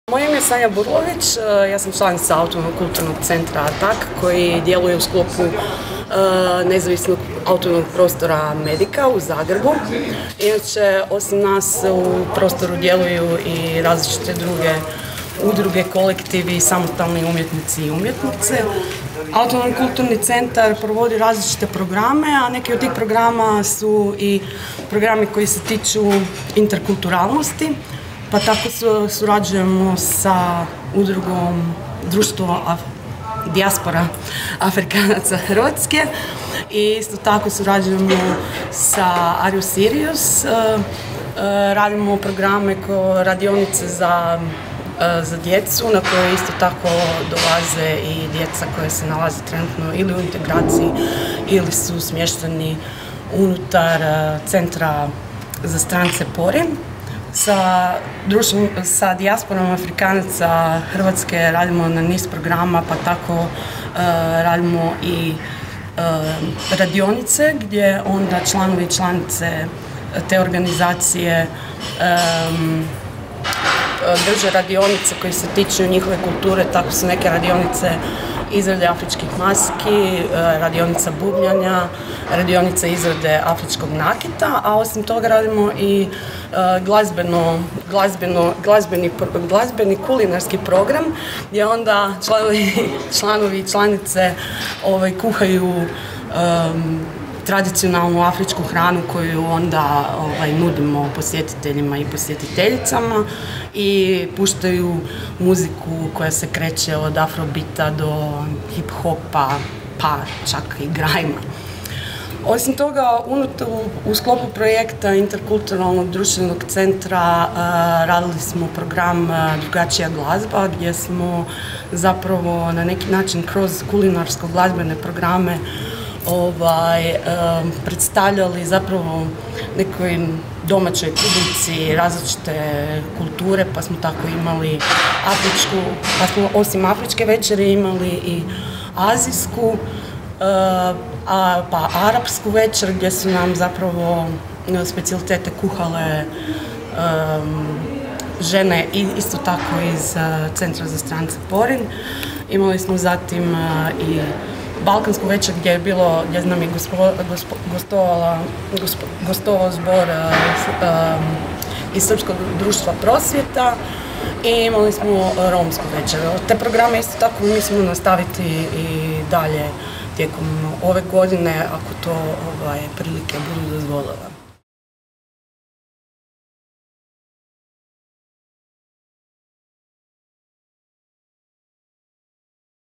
Moje ime je Sanja Burlović, ja sam članica Autonomnog kulturnog centra ATAK koji djeluje u sklopu nezavisnog autonomnog prostora Medika u Zagrebu. Inače, osim nas u prostoru djeluju i različite druge udruge, kolektivi, samostalni umjetnici i umjetnice. Autonomni kulturni centar provodi različite programe, a neki od tih programa su i programi koji se tiču interkulturalnosti. Pa tako surađujemo sa udrugom Društvo dijaspora Afrikanaca Hrvatske i isto tako surađujemo sa Are You Serious. Radimo programe radionice za djecu na koje isto tako dolaze i djeca koje se nalaze trenutno ili u integraciji ili su smješteni unutar centra za strance Porin. Sa dijasporom Afrikanaca Hrvatske radimo na niz programa, pa tako radimo i radionice gdje onda članovi i članice te organizacije drže radionice koje se tiču njihove kulture. Tako su neke radionice izrade afričkih maski, radionica bubnjanja, radionica izrade afričkog nakita, a osim toga radimo i glazbeni kulinarski program gdje onda članovi i članice kuhaju tradicionalnu afričku hranu koju onda nudimo posjetiteljima i posjetiteljicama i puštaju muziku koja se kreće od afrobita do hip-hopa, pa čak i grajma. Osim toga, u sklopu projekta Interkulturalnog društvenog centra radili smo program Drugačija glazba gdje smo zapravo na neki način kroz kulinarsko-glazbene programe predstavljali zapravo nekoj domaćoj publici različite kulture, pa smo tako imali afričku, pa smo osim afričke večere imali i azijsku, pa arapsku večer gdje su nam zapravo specijalitete kuhale žene isto tako iz Centra za strance Porin. Imali smo zatim i balkansku večer gdje nam je gostovao zbor iz Srpskog društva prosvjeta i imali smo romsku večer. Te programe isto tako mislimo nastaviti i dalje tijekom ove godine ako to prilike budu dozvolile.